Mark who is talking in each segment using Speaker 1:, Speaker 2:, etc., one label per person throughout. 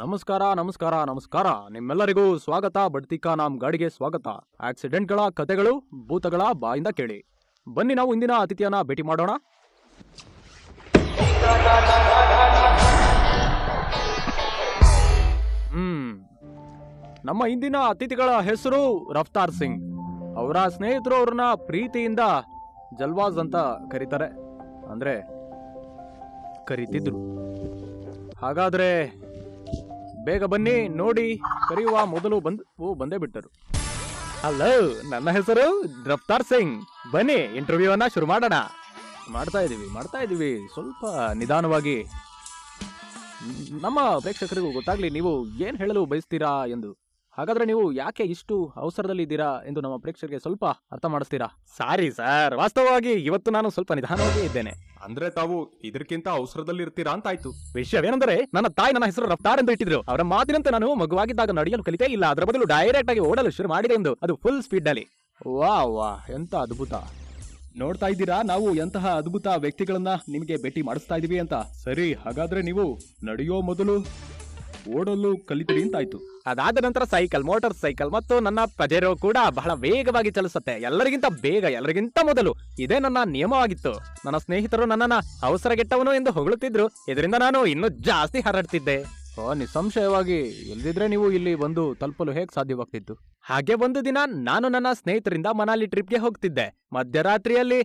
Speaker 1: ನಮಸ್ಕಾರ ನಮಸ್ಕಾರ ನಮಸ್ಕಾರ ನಿಮ್ಮೆಲ್ಲರಿಗೂ ಸ್ವಾಗತ. ಬಡ್ತಿಕಾ ನಾಮ್ ಗಾಡಿಗೆ ಸ್ವಾಗತ. ಆಕ್ಸಿಡೆಂಟ್ಗಳ ಕಥೆಗಳು ಭೂತಗಳ ಬಾಯಿಂದ ಕೇಳಿ. ಬನ್ನಿ ನಾವು ಇಂದಿನ ಅತಿಥಿಯನ್ನ ಭೇಟಿ ಮಾಡೋಣ. ನಮ್ಮ ಇಂದಿನ ಅತಿಥಿಗಳ ಹೆಸರು ರಫ್ತಾರ್ ಸಿಂಗ್. ಅವರ ಸ್ನೇಹಿತರು ಅವ್ರನ್ನ ಪ್ರೀತಿಯಿಂದ ಜಲ್ವಾಜ್ ಅಂತ ಕರೀತಾರೆ, ಅಂದ್ರೆ ಕರೀತಿದ್ರು. ಹಾಗಾದ್ರೆ ಬೇಗ ಬನ್ನಿ, ನೋಡಿ ಕರೆಯುವ ಮೊದಲು ಬಂದೇ ಬಿಟ್ಟರು. ಹಲೋ, ನನ್ನ ಹೆಸರು ರಫ್ತಾರ್ ಸಿಂಗ್. ಬನ್ನಿ ಇಂಟರ್ವ್ಯೂ ಅನ್ನ ಶುರು ಮಾಡೋಣ. ಮಾಡ್ತಾ ಇದೀವಿ ಸ್ವಲ್ಪ ನಿಧಾನವಾಗಿ. ನಮ್ಮ ಪ್ರೇಕ್ಷಕರಿಗೂ ಗೊತ್ತಾಗ್ಲಿ ನೀವು ಏನ್ ಹೇಳಲು ಬಯಸ್ತೀರಾ ಎಂದು. ಹಾಗಾದ್ರೆ ನೀವು ಯಾಕೆ ಇಷ್ಟು ಅವಸರದಲ್ಲಿ ಇದ್ದೀರಾ ಎಂದು ನಮ್ಮ ಪ್ರೇಕ್ಷಕರಿಗೆ ಸ್ವಲ್ಪ ಅರ್ಥ ಮಾಡಿಸ್ತೀರಾ? ಸಾರಿ ಸರ್, ವಾಸ್ತವವಾಗಿ ಇವತ್ತು ನಾನು ಸ್ವಲ್ಪ ನಿಧಾನವಾಗಿ ಇದ್ದೇನೆ.
Speaker 2: ಅಂದ್ರೆ ತಾವು ಇದಕ್ಕಿಂತ ಅವಸರದಲ್ಲಿ ಇರ್ತೀರಾ ಅಂತ ಆಯ್ತು.
Speaker 1: ವಿಷಯವೇನೆಂದರೆ, ನನ್ನ ತಾಯಿ ನನ್ನ ಹೆಸರು ರಫ್ತಾರ್ ಎಂದು ಇಟ್ಟಿದ್ರು. ಅವರ ಮಾತಿನಂತೆ ನಾನು ಮಗುವಾಗಿದ್ದಾಗ ನಡೆಯಲು ಕಲಿತೇ ಇಲ್ಲ, ಅದರ ಬದಲು ಡೈರೆಕ್ಟ್ ಆಗಿ ಓಡಲು ಶುರು ಮಾಡಿದೆ ಎಂದು. ಅದು ಫುಲ್ ಸ್ಪೀಡ್ ಅಲ್ಲಿ. ವಾ ಎಂತ ಅದ್ಭುತ. ನೋಡ್ತಾ ಇದ್ದೀರಾ ನಾವು ಎಂತಹ ಅದ್ಭುತ ವ್ಯಕ್ತಿಗಳನ್ನ ನಿಮಗೆ ಭೇಟಿ ಮಾಡಿಸ್ತಾ ಇದೀವಿ ಅಂತ. ಸರಿ, ಹಾಗಾದ್ರೆ ನೀವು ನಡೆಯೋ ಮೊದಲು ಓಡಲು ಕಲಿತೀರಿ ಅಂತಾಯ್ತು. ಅದಾದ ನಂತರ ಸೈಕಲ್, ಮೋಟಾರ್ ಸೈಕಲ್ ಮತ್ತು ನನ್ನ ಪಜೆರೋ ಕೂಡ ಬಹಳ ವೇಗವಾಗಿ ಚಲಿಸುತ್ತೆ. ಎಲ್ಲರಿಗಿಂತ ಬೇಗ, ಎಲ್ಲರಿಗಿಂತ ಮೊದಲು. ಇದೇ ನನ್ನ ನಿಯಮವಾಗಿತ್ತು. ನನ್ನ ಸ್ನೇಹಿತರು ನನ್ನನ್ನ ಅವಸರಗೆಟ್ಟವನು ಎಂದು ಹೊಗಳುತ್ತಿದ್ರು. ಇದರಿಂದ ನಾನು ಇನ್ನೂ ಜಾಸ್ತಿ ಹರಡ್ತಿದ್ದೆ. ನಿಸ್ಸಂಶಯವಾಗಿ ಇಲ್ದಿದ್ರೆ ನೀವು ಇಲ್ಲಿ ಬಂದು ತಲುಪಲು ಹೇಗೆ ಸಾಧ್ಯವಾಗ್ತಿತ್ತು? ಹಾಗೆ ಒಂದು ದಿನ ನಾನು ನನ್ನ ಸ್ನೇಹಿತರಿಂದ ಮನಾಲಿ ಟ್ರಿಪ್ಗೆ ಹೋಗ್ತಿದ್ದೆ. ಮಧ್ಯರಾತ್ರಿಯಲ್ಲಿ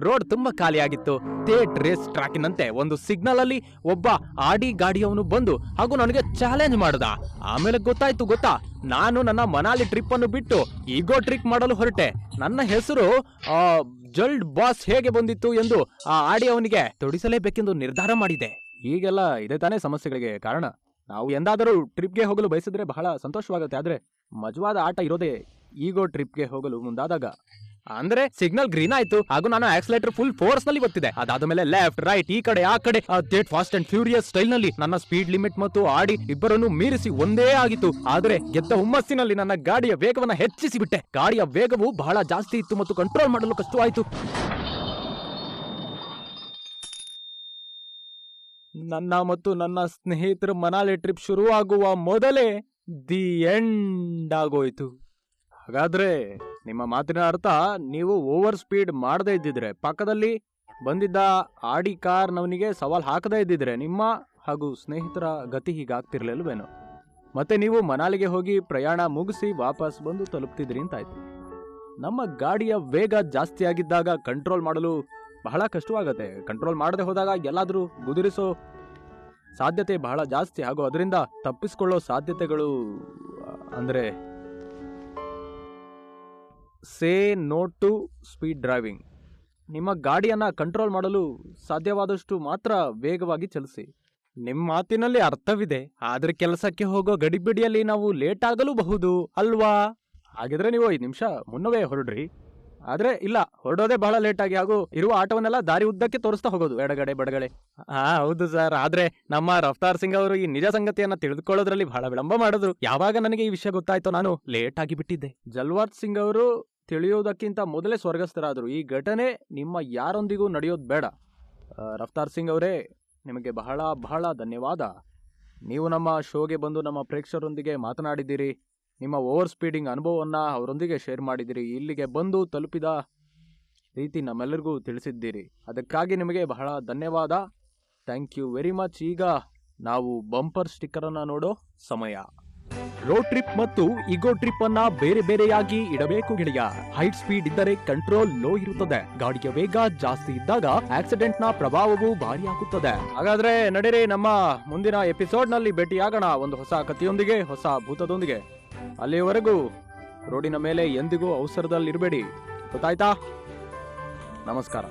Speaker 1: ರೋಡ್ ತುಂಬಾ ಖಾಲಿಯಾಗಿತ್ತು. ಥೇಟ್ ರೇಸ್ ಟ್ರ್ಯಾಕಿನಂತೆ ಒಂದು ಸಿಗ್ನಲ್ ಅಲ್ಲಿ ಒಬ್ಬ ಆಡಿ ಗಾಡಿಯವನು ಬಂದು ಹಾಗೂ ನನಗೆ ಚಾಲೆಂಜ್ ಮಾಡ್ದ. ಆಮೇಲೆ ಗೊತ್ತಾ, ನಾನು ನನ್ನ ಮನಾಲಿ ಟ್ರಿಪ್ ಅನ್ನು ಬಿಟ್ಟು ಈಗೋ ಟ್ರಿಪ್ ಮಾಡಲು ಹೊರಟೆ. ನನ್ನ ಹೆಸರು ಜಲ್ಡ್ ಬಾಸ್ ಹೇಗೆ ಬಂದಿತ್ತು ಎಂದು ಆ ಆಡಿ ಅವನಿಗೆ ತೊಡಿಸಲೇಬೇಕೆಂದು ನಿರ್ಧಾರ ಮಾಡಿದೆ. ಈಗೆಲ್ಲ ಇದೇ ತಾನೇ ಸಮಸ್ಯೆಗಳಿಗೆ ಕಾರಣ. ನಾವು ಎಂದಾದರೂ ಟ್ರಿಪ್ಗೆ ಹೋಗಲು ಬಯಸಿದ್ರೆ ಬಹಳ ಸಂತೋಷವಾಗುತ್ತೆ, ಆದ್ರೆ ಮಜವಾದ ಆಟ ಇರೋದೇ ಈಗೋ ಟ್ರಿಪ್ಗೆ ಹೋಗಲು ಮುಂದಾದಾಗ. ಅಂದ್ರೆ ಸಿಗ್ನಲ್ ಗ್ರೀನ್ ಆಯ್ತು ಹಾಗೂ ನಾನು ಆಕ್ಸಿಲೇಟರ್ ಫುಲ್ ಫೋರ್ಸ್ ನಲ್ಲಿ ಒತ್ತಿದೆ. ಅದಾದ ಮೇಲೆ ಲೆಫ್ಟ್ ರೈಟ್ ಈ ಕಡೆ ಆ ಕಡೆ ಫಾಸ್ಟ್ ಅಂಡ್ ಫ್ಯೂರಿಯಸ್ ಸ್ಟೈಲ್ ನಲ್ಲಿ ನನ್ನ ಸ್ಪೀಡ್ ಲಿಮಿಟ್ ಮತ್ತು ಆಡಿ ಇಬ್ಬರನ್ನು ಮೀರಿಸಿ ಒಂದೇ ಆಗಿತ್ತು. ಆದ್ರೆ ಗೆದ್ದ ಹುಮ್ಮಸ್ಸಿನಲ್ಲಿ ನನ್ನ ಗಾಡಿಯ ವೇಗವನ್ನ ಹೆಚ್ಚಿಸಿ ಬಿಟ್ಟೆ. ಗಾಡಿಯ ವೇಗವು ಬಹಳ ಜಾಸ್ತಿ ಇತ್ತು ಮತ್ತು ಕಂಟ್ರೋಲ್ ಮಾಡಲು ಕಷ್ಟವಾಯಿತು. ನನ್ನ ಮತ್ತು ನನ್ನ ಸ್ನೇಹಿತರ ಮನಾಲಿ ಟ್ರಿಪ್ ಶುರುವಾಗುವ ಮೊದಲೇ ದಿ ಎಂಡ್ ಆಗೋಯ್ತು. ಹಾಗಾದ್ರೆ ನಿಮ್ಮ ಮಾತಿನ ಅರ್ಥ, ನೀವು ಓವರ್ ಸ್ಪೀಡ್ ಮಾಡದೇ ಇದ್ದಿದ್ರೆ, ಪಕ್ಕದಲ್ಲಿ ಬಂದಿದ್ದ ಆಡಿ ಕಾರ್ ನವನಿಗೆ ಸವಾಲ್ ಹಾಕದೇ ಇದ್ದಿದ್ರೆ ನಿಮ್ಮ ಹಾಗೂ ಸ್ನೇಹಿತರ ಗತಿ ಹೀಗಾಗ್ತಿರ್ಲಿಲ್ವೇನೋ. ಮತ್ತೆ ನೀವು ಮನಾಲಿಗೆ ಹೋಗಿ ಪ್ರಯಾಣ ಮುಗಿಸಿ ವಾಪಸ್ ಬಂದು ತಲುಪ್ತಿದ್ರಿ ಅಂತಾಯ್ತು. ನಮ್ಮ ಗಾಡಿಯ ವೇಗ ಜಾಸ್ತಿ ಆಗಿದ್ದಾಗ ಕಂಟ್ರೋಲ್ ಮಾಡಲು ಬಹಳ ಕಷ್ಟವಾಗತ್ತೆ. ಕಂಟ್ರೋಲ್ ಮಾಡದೆ ಹೋದಾಗ ಎಲ್ಲಾದ್ರೂ ಗುದುರಿಸೋ ಸಾಧ್ಯತೆ ಬಹಳ ಜಾಸ್ತಿ ಹಾಗೂ ಅದರಿಂದ ತಪ್ಪಿಸ್ಕೊಳ್ಳೋ ಸಾಧ್ಯತೆಗಳು, ಅಂದ್ರೆ say no to speed driving. ನಿಮ್ಮ ಗಾಡಿಯನ್ನ ಕಂಟ್ರೋಲ್ ಮಾಡಲು ಸಾಧ್ಯವಾದಷ್ಟು ಮಾತ್ರ ವೇಗವಾಗಿ ಚಲಿಸಿ. ನಿಮ್ಮ ಮಾತಿನಲ್ಲಿ ಅರ್ಥವಿದೆ, ಆದ್ರೆ ಕೆಲಸಕ್ಕೆ ಹೋಗೋ ಗಡಿಬಿಡಿಯಲ್ಲಿ ನಾವು ಲೇಟ್ ಆಗಲೂಬಹುದು ಅಲ್ವಾ? ಹಾಗಿದ್ರೆ ನೀವು 5 ನಿಮಿಷ ಮುನ್ನವೇ ಹೊರಡ್ರಿ. ಆದ್ರೆ ಇಲ್ಲ, ಹೊರಡೋದೇ ಬಹಳ ಲೇಟ್ ಆಗಿ ಹಾಗೂ ಇರುವ ಆಟವನ್ನೆಲ್ಲ ದಾರಿ ಉದ್ದಕ್ಕೆ ತೋರಿಸ್ತಾ ಹೋಗೋದು, ಎಡಗಡೆ ಬಡಗಡೆ. ಹೌದು ಸರ್, ಆದ್ರೆ ನಮ್ಮ ರಫ್ತಾರ್ ಸಿಂಗ್ ಅವರು ಈ ನಿಜ ಸಂಗತಿಯನ್ನ ತಿಳಿದುಕೊಳ್ಳೋದ್ರಲ್ಲಿ ಬಹಳ ವಿಳಂಬ ಮಾಡಿದ್ರು. ಯಾವಾಗ ನನಗೆ ಈ ವಿಷಯ ಗೊತ್ತಾಯ್ತೋ ನಾನು ಲೇಟ್ ಆಗಿ ಬಿಟ್ಟಿದ್ದೆ. ಜಲ್ವಾಜ್ ಸಿಂಗ್ ಅವರು ತಿಳಿಯೋದಕ್ಕಿಂತ ಮೊದಲೇ ಸ್ವರ್ಗಸ್ಥರಾದ್ರು. ಈ ಘಟನೆ ನಿಮ್ಮ ಯಾರೊಂದಿಗೂ ನಡೆಯೋದು ಬೇಡ. ರಫ್ತಾರ್ ಸಿಂಗ್ ಅವರೇ, ನಿಮಗೆ ಬಹಳ ಬಹಳ ಧನ್ಯವಾದ. ನೀವು ನಮ್ಮ ಶೋಗೆ ಬಂದು ನಮ್ಮ ಪ್ರೇಕ್ಷಕರೊಂದಿಗೆ ಮಾತನಾಡಿದ್ದೀರಿ. ನಿಮ್ಮ ಓವರ್ ಸ್ಪೀಡಿಂಗ್ ಅನುಭವವನ್ನ ಅವರೊಂದಿಗೆ ಶೇರ್ ಮಾಡಿದ್ದೀರಿ. ಇಲ್ಲಿಗೆ ಬಂದು ತಲುಪಿದ ರೀತಿ ನಮ್ಮೆಲ್ಲರಿಗೂ ತಿಳಿಸಿದ್ದೀರಿ. ಅದಕ್ಕಾಗಿ ನಿಮಗೆ ಬಹಳ ಧನ್ಯವಾದ. Thank you very much. ಈಗ ನಾವು ಬಂಪರ್ ಸ್ಟಿಕ್ಕರ್ ಅನ್ನ ನೋಡೋ ಸಮಯ. ರೋಡ್ ಟ್ರಿಪ್ ಮತ್ತು ಈಗೋ ಟ್ರಿಪ್ ಅನ್ನ ಬೇರೆ ಬೇರೆಯಾಗಿ ಇಡಬೇಕು ಗೆಳೆಯ. ಹೈಟ್ ಸ್ಪೀಡ್ ಇದ್ದರೆ ಕಂಟ್ರೋಲ್ ಲೋ ಇರುತ್ತದೆ. ಗಾಡಿಯ ವೇಗ ಜಾಸ್ತಿ ಇದ್ದಾಗ ಆಕ್ಸಿಡೆಂಟ್ ನ ಪ್ರಭಾವವು ಭಾರಿ ಆಗುತ್ತದೆ. ಹಾಗಾದ್ರೆ ನಡೀರಿ, ನಮ್ಮ ಮುಂದಿನ ಎಪಿಸೋಡ್ ನಲ್ಲಿ ಭೇಟಿಯಾಗೋಣ ಒಂದು ಹೊಸ ಕಥೆಯೊಂದಿಗೆ, ಹೊಸ ಭೂತದೊಂದಿಗೆ. ಅಲ್ಲಿಯವರೆಗೂ ರೋಡಿನ ಮೇಲೆ ಎಂದಿಗೂ ಅವಸರದಲ್ಲಿರಬೇಡಿ, ಗೊತ್ತಾಯ್ತಾ? ನಮಸ್ಕಾರ.